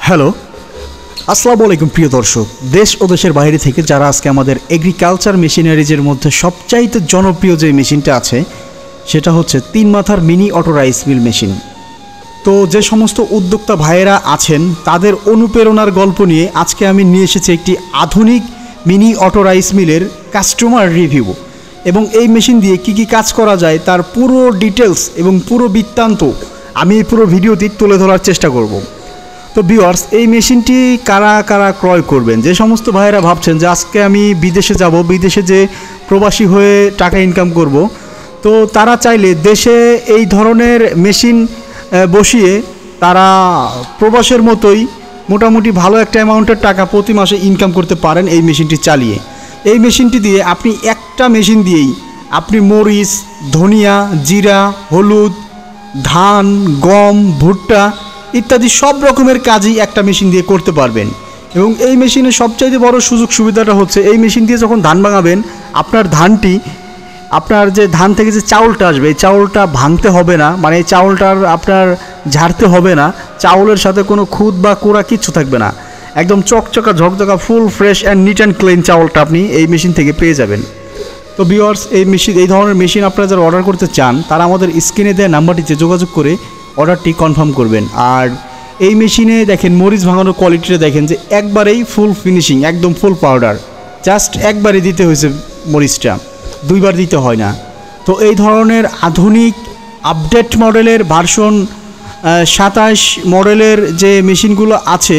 Hello, আসসালামু আলাইকুম প্রিয় দর্শক। দেশ ও দেশের বাইরে থেকে যারা আজকে আমাদের এগ্রিকালচার মেশিনারিজের মধ্যে সবচাইতে জনপ্রিয় যে মেশিনটা আছে সেটা হচ্ছে 3 মাথার mini auto rice mill machine. তো যে সমস্ত উদ্যোক্তা ভাইয়েরা আছেন তাদের অনুপ্রেরণার গল্প নিয়ে আজকে আমি নিয়ে এসেছি একটি আধুনিক মিনি অটো রাইস মিলের কাস্টমার রিভিউ এবং এই মেশিন দিয়ে কি কি কাজ করা যায় তার পুরো ডিটেলস এবং পুরো বৃত্তান্ত আমি এই পুরো ভিডিওতে তুলে ধরার চেষ্টা করব। তো ভিউয়ার্স, এই মেশিনটি কারা কারা ক্রয় করবেন? যে সমস্ত ভাইয়েরা ভাবছেন যে আজকে আমি বিদেশে যাব, বিদেশে যে প্রবাসী হয়ে টাকা ইনকাম করব, তো তারা চাইলে দেশে এই ধরনের মেশিন বসিয়ে তারা প্রবাসের মতোই মোটামুটি ভালো একটা অ্যামাউন্টের টাকা প্রতি মাসে ইনকাম করতে পারেন এই মেশিনটি চালিয়ে। এই মেশিনটি দিয়ে আপনি একটা মেশিন দিয়েই আপনি মরিচ, ধনিয়া, জিরা, হলুদ, ধান, গম, ভুট্টা ইত্যাদি সব রকমের কাজই একটা মেশিন দিয়ে করতে পারবেন। এবং এই মেশিনের সবচাইতে বড় সুযোগ সুবিধাটা হচ্ছে এই মেশিন দিয়ে যখন ধান ভাঙাবেন আপনার ধানটি, আপনার যে ধান থেকে যে চাউলটা আসবে এই চাউলটা ভাঙতে হবে না, মানে এই চাউলটার আপনার ঝাড়তে হবে না, চাউলের সাথে কোনো খুদ বা কোড়া কিচ্ছু থাকবে না, একদম চকচকা ঝকঝকা full fresh and neat and clean চাউলটা আপনি এই মেশিন থেকে পেয়ে যাবেন। তো ভিউয়ার্স, এই ধরনের মেশিন আপনারা যারা অর্ডার করতে চান তারা আমাদের স্ক্রিনে দেওয়া নাম্বারটিতে যোগাযোগ করে অর্ডারটি কনফার্ম করবেন। আর এই মেশিনে দেখেন মরিচ ভাঙানোর কোয়ালিটিটা দেখেন যে একবারেই ফুল ফিনিশিং, একদম ফুল পাউডার, জাস্ট একবারই দিতে হয়েছে মরিচটা, দুইবার দিতে হয় না। তো এই ধরনের আধুনিক আপডেট মডেলের ভার্সন 27 মডেলের যে মেশিনগুলো আছে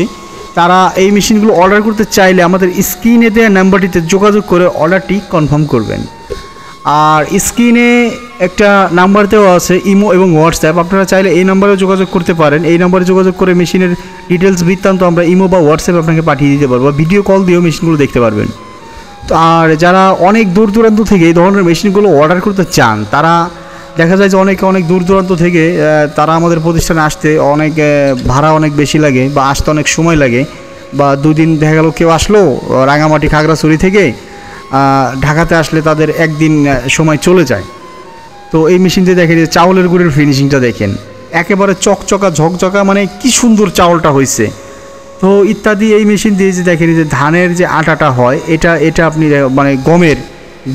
তারা এই মেশিনগুলো অর্ডার করতে চাইলে আমাদের স্ক্রিনে দেওয়া নাম্বারটিতে যোগাযোগ করে অর্ডারটি কনফার্ম করবেন। আর স্ক্রিনে একটা নাম্বার দেওয়া আছে ইমো এবং হোয়াটসঅ্যাপ, আপনারা চাইলে এই নাম্বারেও যোগাযোগ করতে পারেন। এই নাম্বারে যোগাযোগ করে মেশিনের ডিটেলস বৃত্তান্ত আমরা ইমো বা হোয়াটসঅ্যাপে আপনাকে পাঠিয়ে দিতে পারবো, ভিডিও কল দিয়েও মেশিনগুলো দেখতে পারবেন। তো আর যারা অনেক দূর দূরান্ত থেকে এই ধরনের মেশিনগুলো অর্ডার করতে চান তারা দেখা যায় যে অনেক দূর দূরান্ত থেকে তারা আমাদের প্রতিষ্ঠানে আসতে অনেক ভাড়া অনেক বেশি লাগে বা আসতে অনেক সময় লাগে, বা দুদিন দেখা গেল কেউ আসলো রাঙামাটি খাগড়াছড়ি থেকে ঢাকাতে আসলে তাদের একদিন সময় চলে যায়। তো এই মেশিনতে দেখেন যে চাউলের গুঁড়ের ফিনিশিংটা দেখেন, একেবারে চকচকা ঝকঝকা, মানে কি সুন্দর চাউলটা হয়েছে। তো ইত্যাদি এই মেশিন দিয়ে যে দেখেন যে ধানের যে আটাটা হয় এটা আপনি মানে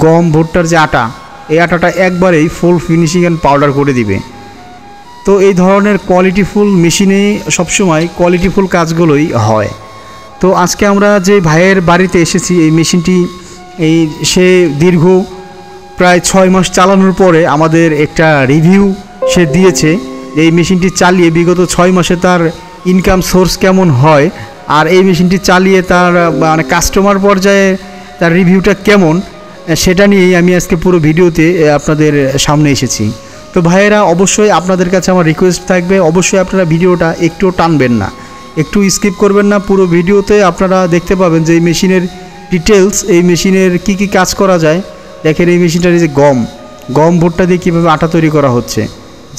গম ভুট্টার যে আটা, এই আটাটা একবারেই ফুল ফিনিশিং অ্যান্ড পাউডার করে দিবে। তো এই ধরনের কোয়ালিটিফুল মেশিনে সবসময় কোয়ালিটিফুল কাজগুলোই হয়। তো আজকে আমরা যে ভাইয়ের বাড়িতে এসেছি এই মেশিনটি সে দীর্ঘ প্রায় 6 মাস চালানোর পরে আমাদের একটা রিভিউ সে দিয়েছে। এই মেশিনটি চালিয়ে বিগত 6 মাসে তার ইনকাম সোর্স কেমন হয় আর এই মেশিনটি চালিয়ে তার মানে কাস্টমার পর্যায়ে তার রিভিউটা কেমন, সেটা নিয়েই আমি আজকে পুরো ভিডিওতে আপনাদের সামনে এসেছি। তো ভাইয়েরা, অবশ্যই আপনাদের কাছে আমার রিকোয়েস্ট থাকবে, অবশ্যই আপনারা ভিডিওটা একটুও টানবেন না, একটু স্কিপ করবেন না। পুরো ভিডিওতে আপনারা দেখতে পাবেন যে এই মেশিনের ডিটেলস, এই মেশিনের কি কি কাজ করা যায়। দেখেন এই মেশিনটার যে গম ভুট্টা দিয়ে কীভাবে আটা তৈরি করা হচ্ছে,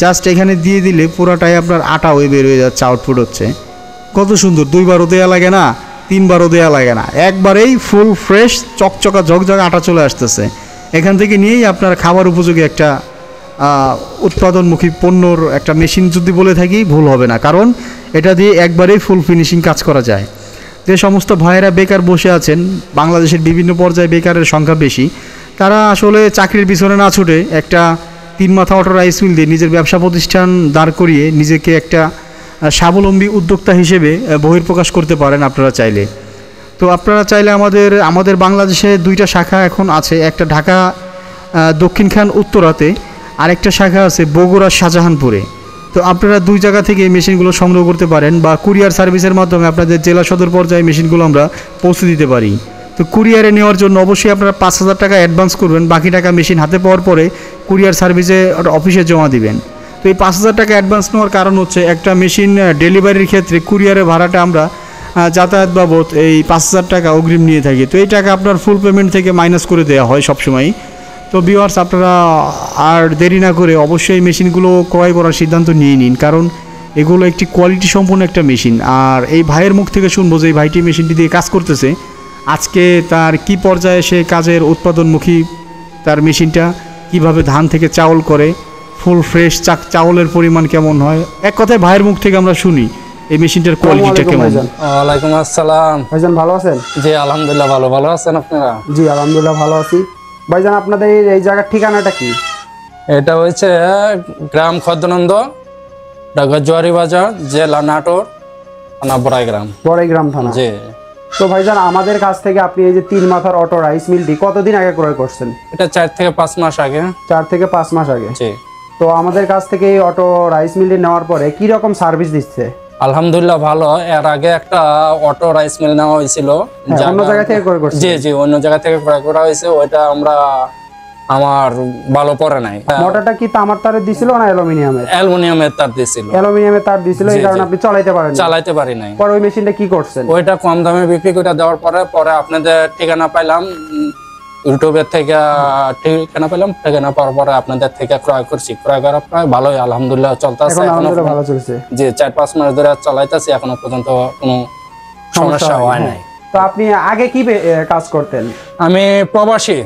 জাস্ট এখানে দিয়ে দিলে পুরাটাই আপনার আটা হয়ে বের হয়ে যাচ্ছে, আউটপুট হচ্ছে কত সুন্দর। 2বারও দেওয়া লাগে না, 3বারও দেওয়া লাগে না, একবারেই ফুল ফ্রেশ চকচকা ঝকঝকা আটা চলে আসতেছে। এখান থেকে নিয়েই আপনার খাবার উপযোগী একটা উৎপাদনমুখী পণ্যর একটা মেশিন যদি বলে থাকি ভুল হবে না, কারণ এটা দিয়ে একবারেই ফুল ফিনিশিং কাজ করা যায়। যে সমস্ত ভাইয়েরা বেকার বসে আছেন, বাংলাদেশের বিভিন্ন পর্যায়ে বেকারের সংখ্যা বেশি, তারা আসলে চাকরির পিছনে না ছুটে একটা 3 মাথা অটো রাইস মিল দিয়ে নিজের ব্যবসা প্রতিষ্ঠান দাঁড় করিয়ে নিজেকে একটা স্বাবলম্বী উদ্যোক্তা হিসেবে বহিঃপ্রকাশ করতে পারেন আপনারা চাইলে। তো আপনারা চাইলে আমাদের বাংলাদেশে 2টা শাখা এখন আছে, একটা ঢাকা দক্ষিণখান উত্তরাতে, আরেকটা শাখা আছে বগুড়া শাহজাহানপুরে। তো আপনারা 2 জায়গা থেকে এই মেশিনগুলো সংগ্রহ করতে পারেন, বা কুরিয়ার সার্ভিসের মাধ্যমে আপনাদের জেলা সদর পর্যায়ে মেশিনগুলো আমরা পৌঁছে দিতে পারি। তো কুরিয়ারে নেওয়ার জন্য অবশ্যই আপনারা 5,000 টাকা অ্যাডভান্স করবেন, বাকি টাকা মেশিন হাতে পাওয়ার পরে কুরিয়ার সার্ভিসে অফিসে জমা দিবেন। তো এই 5,000 টাকা অ্যাডভান্স নেওয়ার কারণ হচ্ছে একটা মেশিন ডেলিভারির ক্ষেত্রে কুরিয়ারের ভাড়াটা আমরা যাতায়াত বাবদ এই 5,000 টাকা অগ্রিম নিয়ে থাকি। তো এই টাকা আপনার ফুল পেমেন্ট থেকে মাইনাস করে দেওয়া হয় সবসময়ই। তো ভিউয়ার্স, আপনারা আর দেরি না করে অবশ্যই মেশিনগুলো ক্রয় করার সিদ্ধান্ত নিয়ে নিন, কারণ এগুলো একটি কোয়ালিটি সম্পন্ন একটা মেশিন। আর এই ভাইয়ের মুখ থেকে শুনবো যে এই ভাইটি মেশিনটি দিয়ে কাজ করতেছে, আজকে তার কি পর্যায়ে সে কাজের উৎপাদনমুখী, তার মেশিনটা কিভাবে ধান থেকে চাউল করে, ফুল ফ্রেশ চাউলের পরিমাণ কেমন হয়, এক কথায় ভাইয়ের মুখ থেকে আমরা শুনি এই মেশিনটার কোয়ালিটিটা কেমন? ওয়ালাইকুম আসসালাম ভাইজান, ভালো আছেন? জি আলহামদুলিল্লাহ ভালো আছেন আপনারা? জি আলহামদুলিল্লাহ ভালো আছি। ভাইজান, আপনাদের এই জায়গার ঠিকানাটা কি? এটা হচ্ছে গ্রাম খদ্দনন্দ, ঢাকা জোয়ারি বাজার, জেলা নাটোর, থানা বড়াইগ্রাম। বড়াইগ্রাম থানা। জি। তো ভাইজান, আমাদের কাছ থেকে আপনি এই যে 3 মাথার অটো রাইস মিলটি কতদিন আগে ক্রয় করছেন? এটা 4 থেকে 5 মাস আগে। 4 থেকে 5 মাস আগে। জি। তো আমাদের কাছ থেকে এই অটো রাইস মিলটি নেওয়ার পরে কি রকম সার্ভিস দিচ্ছে? আলহামদুলিল্লাহ ভালো। এর আগে একটা অটো রাইস মিল নেওয়া হয়েছিল, অন্য জায়গা থেকে ক্রয় করছেন? জি অন্য জায়গা থেকে ক্রয় করা হয়েছে। ওইটা আমার ভালো পড়ে নাই। মোটরটা কি তামার তারের দিছিল না অ্যালুমিনিয়ামের? অ্যালুমিনিয়ামের তার দিছিল। অ্যালুমিনিয়ামের তার দিছিল, এই কারণে আপনি চালাতে পারি নাই। পরে ওই মেশিনটা কি করছেন? ওইটা কম দামে বিক্রি করে দেওয়ার পরে আপনাদের ঠিকানা পাইলাম, ইউটিউবের থেকে ঠিকানা পাওয়ার পরে আপনাদের থেকে ক্রয় করছি। ক্রয় করার পরে ভালোই আলহামদুলিল্লাহ চলতেছে। ভালো চলছে। জি 4-5 মাস ধরে চালাইতেছি, এখনো পর্যন্ত কোনো সমস্যা হয় নাই। তো আপনি আগে কি কাজ করতেন? আমি প্রবাসী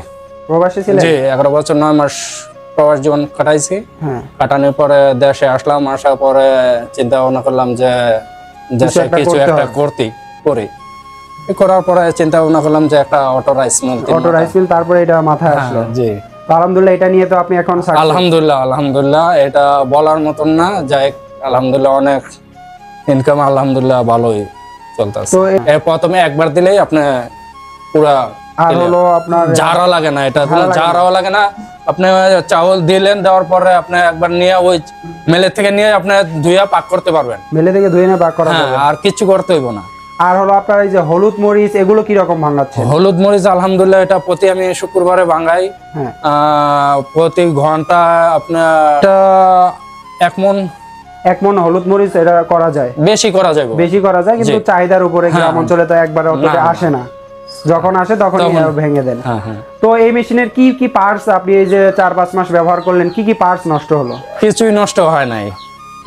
ছিলেন? জি 11 বছর 9 মাস প্রবাস জীবন কাটাইছি। কাটানোর পরে দেশে আসলাম। আসার পরে চিন্তা ভাবনা করলাম যে দেশে কিছু একটা করি। করার পরে চিন্তা ভাবনা করলাম যে একটা অটো রাইস মিল, তারপরে এটা মাথায় আসলো। জি আলহামদুলিল্লাহ, এটা নিয়ে তো আপনি এখন আলহামদুলিল্লাহ এটা বলার মতন না। যাই আলহামদুলিল্লাহ অনেক ইনকাম আলহামদুলিল্লাহ ভালোই চলতেছে। তো প্রথমে একবার দিলেই আপনি পুরা আর হলো আপনার ঝাড়া লাগে না, এটা ঝাড়াও লাগে না। আপনি চাউল দিলেন, দেওয়ার পরে আপনি একবার নিয়ে ওই মেলে থেকে নিয়ে আপনি ধুইয়া পাক করতে পারবেন। মেলে থেকে ধুয়ে নিয়ে পাক করা যাবে, আর কিছু করতে হইব না। আর হলো আপনার এই যে হলুদ মরিচ, এগুলো কি রকম ভাঙাচ্ছেন? হলুদ মরিচ আলহামদুলিল্লাহ এটা প্রতি আমি শুক্রবারে ভাঙাই। প্রতি ঘন্টা আপনার 1 মণ হলুদ মরিচ এটা করা যায়। বেশি করা যায় কিন্তু চাহিদার উপরে গ্রাম অঞ্চলে তো একবারে অতটা আসে না। যখন আসে তখন ভেঙে দেন। তো এই মেশিনের কি কি পার্টস আপনি এই যে 4-5 মাস ব্যবহার করলেন, কি কি পার্টস নষ্ট হলো? কিছুই নষ্ট হয় নাই।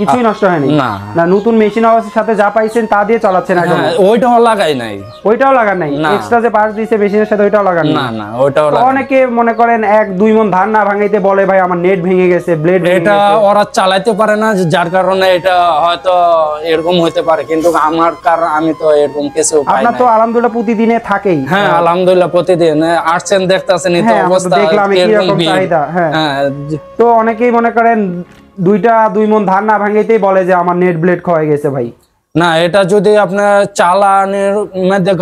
কিছুই নষ্ট হয়নি না? নতুন মেশিন অবস্থার সাথে যা পাইছেন তা দিয়ে চালাচ্ছেন এখন? ওইটাও লাগাই নাই। ওইটাও লাগান নাই? এক্সট্রা যে পার্টস দিয়েছে মেশিনের সাথে ওইটাও লাগান না? না ওইটাও লাগাই। অনেকে মনে করেন 1-2 মণ ধান না ভাঙাইতে বলে ভাই আমার নেট ভেঙে গেছে, ব্লেড ভেঙে গেছে। এটা ওরা চালাইতে পারে না, যার কারণে এটা হয়তো এরকম হইতে পারে, কিন্তু আমি তো এরকম কিছু পাই না। আপনার তো আলহামদুলিল্লাহ প্রতিদিনে থাকেই। হ্যাঁ আলহামদুলিল্লাহ প্রতিদিন আসছেন, দেখতাছেন এই তো অবস্থা দেখলাম কি রকম চাহিদা। হ্যাঁ তো অনেকেই মনে করেন 2 মণ ধান না ভাঙাইতেই বলে যে আমার নেট ব্লেড ক্ষয়ে গেছে ভাই। না, এটা যদি আপনার চালানের মধ্যে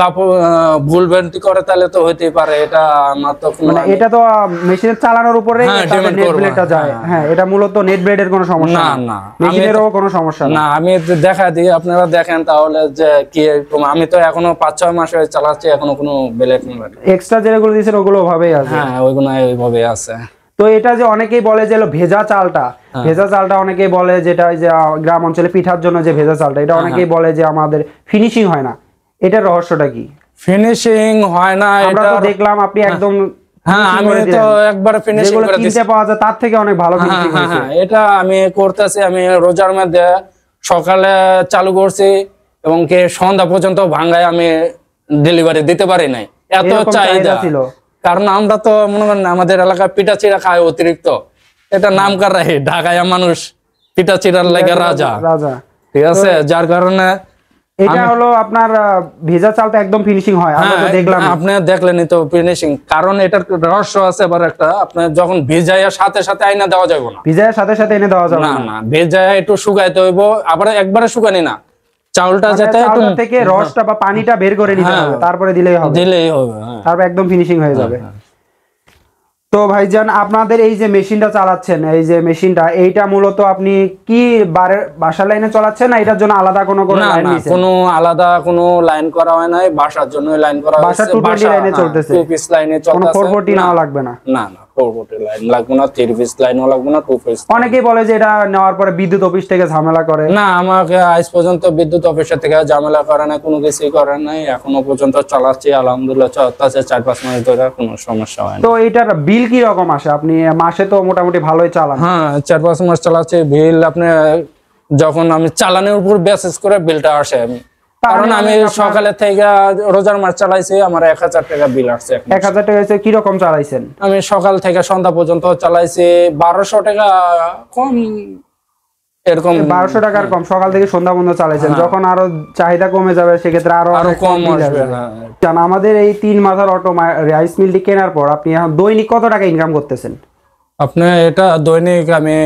ভুল ভ্রান্তি করে তাহলে তো হইতেই পারে। এটা আমার তো মানে এটা তো মেশিনের চালানোর উপরে নেট ব্লেডটা যায়। হ্যাঁ এটা মূলত নেট ব্লেডের কোনো সমস্যা না, মেশিনেরও কোনো সমস্যা না। আমি দেখা দিই, আপনারা দেখেন তাহলে যে কি এরকম। আমি তো এখনো 5-6 মাস হয়ে চালাচ্ছি, এখনো কোনো ব্লেড এক্সট্রা যেগুলো দিয়েছেন ওগুলো ওভাবেই আছে? হ্যাঁ ওইগুলো ওইভাবে আছে। তো এটা যে অনেকেই বলে যে ভেজা চালটা অনেকেই বলে, যেটা ওই যে গ্রাম অঞ্চলে পিঠার জন্য যে ভেজা চালটা, এটা অনেকেই বলে যে আমাদের ফিনিশিং হয় না। এটার রহস্যটা কি? ফিনিশিং হয় না, আমরা তো দেখলাম আপনি একদম আমি তো একবারে ফিনিশিং করে দিয়েছি। কিনতে পাওয়া যায় তার থেকে অনেক ভালো ফিনিশিং হয়েছে। এটা আমি করতেছি। আমি রোজার মধ্যে সকালে চালু করছি এবং কি সন্ধ্যা পর্যন্ত ভাঙায় আমি ডেলিভারি দিতে পারি নাই, এত চাহিদা ছিল। কারণ আমরা তো মনে করেন আমাদের এলাকায় পিঠা চিড়া খায় অতিরিক্ত। এটা নাম কারাই, ঢাকায় মানুষ পিঠা চিড়ার লাগে রাজা। ঠিক আছে, যার কারণে এটা হলো আপনার ভেজা চালটা একদম ফিনিশিং হয়। আমরা তো দেখলাম, আপনি দেখলেনই তো ফিনিশিং। কারণ এটার রহস্য আছে আবার একটা, আপনি যখন ভিজাইয়া সাথে সাথে আইনা দেওয়া যাবে না। ভিজাইয়া সাথে সাথে এনে দেওয়া যাবে না, ভিজাইয়া একটু শুকাইতে হইব। আবার একবারে শুকানি না, চাউলটা যাতে থেকে রসটা বা পানিটা বের করে নিতে হবে, তারপরে দিলেই হবে। তারপর একদম ফিনিশিং হয়ে যাবে। তো ভাইজান, আপনাদের এই যে মেশিনটা চালাচ্ছেন, এই যে মেশিনটা, এইটা মূলত আপনি কি বাসার লাইনে চালাচ্ছেন না এটার জন্য আলাদা কোনো লাইন নিছেন? কোনো আলাদা কোনো লাইন করা হয় নাই, বাসার জন্য লাইন করা হয়েছে। বাসা 220 লাইনে চলতেছে, 2 পিস লাইনে চলতেছে। কোনো 440 নাও লাগবে না? না 440 লাইন লাগবে না, 3 পিস লাইনও লাগবে না, 2 পিস। অনেকেই বলে যে এটা নেওয়ার পরে বিদ্যুৎ অফিস থেকে ঝামেলা করে। না, আমাকে আজ পর্যন্ত বিদ্যুৎ অফিসের থেকে ঝামেলা করে না, কোনো কিছুই করে নাই। এখনো পর্যন্ত চালাচ্ছি আলহামদুলিল্লাহ, চলতেছে 4-5 মাস ধরে, কোনো সমস্যা হয় না। তো এটার বিল কি রকম আসে? আপনি মাসে তো মোটামুটি ভালোই চালান। হ্যাঁ 4-5 মাস চালাচ্ছি। বিল আপনি যখন আমি চালানোর উপর বেসিস করে বিলটা আসে। কারণ আমি সকালে থেকে রোজার মাস চালাইছি, আমার 1000 টাকা বিল আসছে। 1000 টাকা হচ্ছে? কি রকম চালাইছেন? আমি সকাল থেকে সন্ধ্যা পর্যন্ত চালাইছি 1200 টাকা, কম এরকম 1200 টাকার কম, সকাল থেকে সন্ধ্যা পর্যন্ত চালাইছেন। যখন আরো চাহিদা কমে যাবে সেক্ষেত্রে আরো কম আসবে। জান আমাদের এই 3 মাথার অটো রাইস মিলটি কেনার পর আপনি এখন দৈনিক কত টাকা ইনকাম করতেছেন? আপনি এটা দৈনিক আমি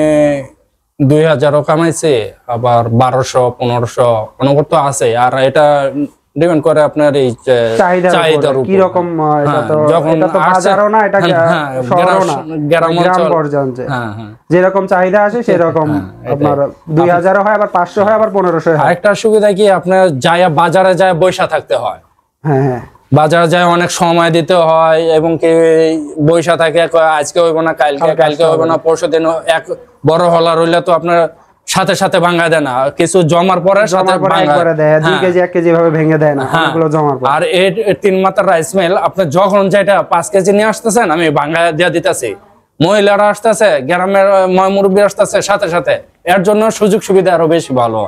2000ও কামাইছি, আবার 1200 1500 অনবরত তো আছে। আর এটা ডিপেন্ড করে আপনার এই চাহিদার উপর। কি রকম এটা তো বাজারও না, এটা শহরও না, গ্রাম পর্যন্ত যেরকম চাহিদা আছে সেরকম আপনার 2000 হয়, আবার 500 হয়, আবার 1500 হয়। আরেকটা সুবিধা কি, আপনার যায় বাজারে যায় বৈশা থাকতে হয়। হ্যাঁ হ্যাঁ, বাজারে যায় অনেক সময় দিতে হয়, এবং কি বৈশা থাকে আজকে হইব না কালকে হইব না পরশুদিন। এক বড় হলা রইলে তো আপনার সাথে সাথে ভাঙা দেয় না, কিছু জমার পরে একবারে দেয়, 2 কেজি 1 কেজি ভাবে ভেঙে দেয় না, এগুলো জমার পর। আর এই 3 মাথার রাইস মিল আপনি যখন যেটা 5 কেজি নিয়ে আসতেছেন আমি ভাঙা দিয়ে দিতেছি, মহিলারা আসতেছে, গ্রামের মুরব্বী আসতেছে সাথে সাথে, এর জন্য সুযোগ সুবিধা আরো বেশি ভালো।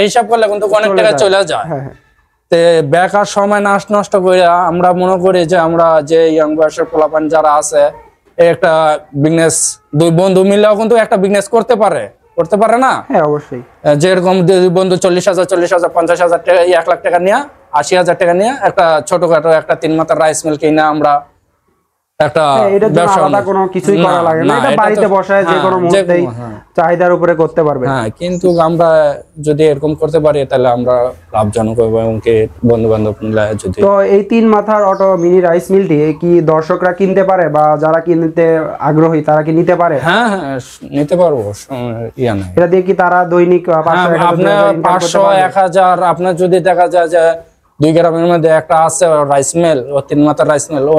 হিসাব করলে কিন্তু অনেক টাকা চলে যায়। তে বেকার সময় নষ্ট করে আমরা মনে করি যে আমরা যে ইয়াং বয়সের পোলাপান যারা আছে, একটা বিজনেস 2 বন্ধু মিলেও কিন্তু একটা বিজনেস করতে পারে না? হ্যাঁ অবশ্যই। যেরকম বন্ধু 40,000 50,000 টাকা 1 লাখ টাকা নিয়ে 80,000 টাকা নিয়ে একটা ছোটখাটো একটা 3 মাথার রাইস মিল কিনে আমরা একটা ব্যবসা, আলাদা কোনো কিছুই করা লাগে না, এটা বাড়িতে বসায় যে কোনো মুহূর্তেই চাহিদার উপরে করতে পারবে। হ্যাঁ, কিন্তু আমরা যদি এরকম করতে পারি তাহলে আমরা লাভজনক হবো। এবং কি বন্ধু বান্ধব মিলে যদি। তো এই 3 মাথার অটো মিনি রাইস মিলটি কি দর্শকরা কিনতে পারে, বা যারা কিনতে আগ্রহী তারা কি নিতে পারে? হ্যাঁ নিতে পারবো, ইয়া নাই। এটা দিয়ে কি তারা দৈনিক 500 1000 আপনার যদি দেখা যায় যে 2 গ্রামের মধ্যে একটা আছে রাইস মিল, ও 3 মাথার রাইস মিল, ও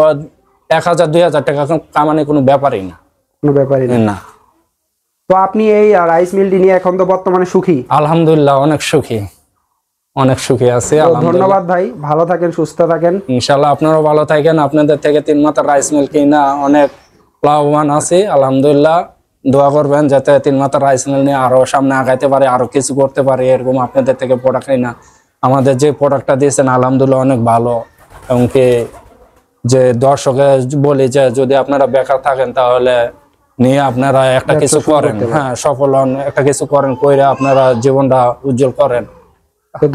1000 2000 টাকা কামানো কোনো ব্যাপারই না। তো আপনি এই রাইস মিলটি নিয়ে এখন তো বর্তমানে সুখী? আলহামদুলিল্লাহ, অনেক সুখী আছি। ধন্যবাদ ভাই, ভালো থাকেন, সুস্থ থাকেন। ইনশাআল্লাহ আপনারাও ভালো থাকেন। আপনাদের থেকে 3 মাথার রাইস মিল কিনা অনেক লাভবান আছি, আলহামদুলিল্লাহ। দোয়া করবেন যাতে 3 মাথার রাইস মিল নিয়ে আরো সামনে আগাইতে পারে, আরো কিছু করতে পারে। এরকম আপনাদের থেকে প্রোডাক্ট কিনা আমাদের যে প্রোডাক্টটা দিয়েছেন আলহামদুলিল্লাহ অনেক ভালো। এবং কি যে দর্শকে বলি যে যদি আপনারা বেকার থাকেন তাহলে নিয়ে আপনারা একটা কিছু করেন, হ্যাঁ সফল হন, একটা কিছু করেন, কইরা আপনারা জীবনটা উজ্জ্বল করেন।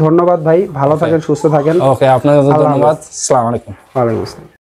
ধন্যবাদ ভাই, ভালো থাকেন, সুস্থ থাকেন। ওকে, আপনাদের ধন্যবাদ। আসসালামু আলাইকুম। ওয়ালাইকুম আসসালাম।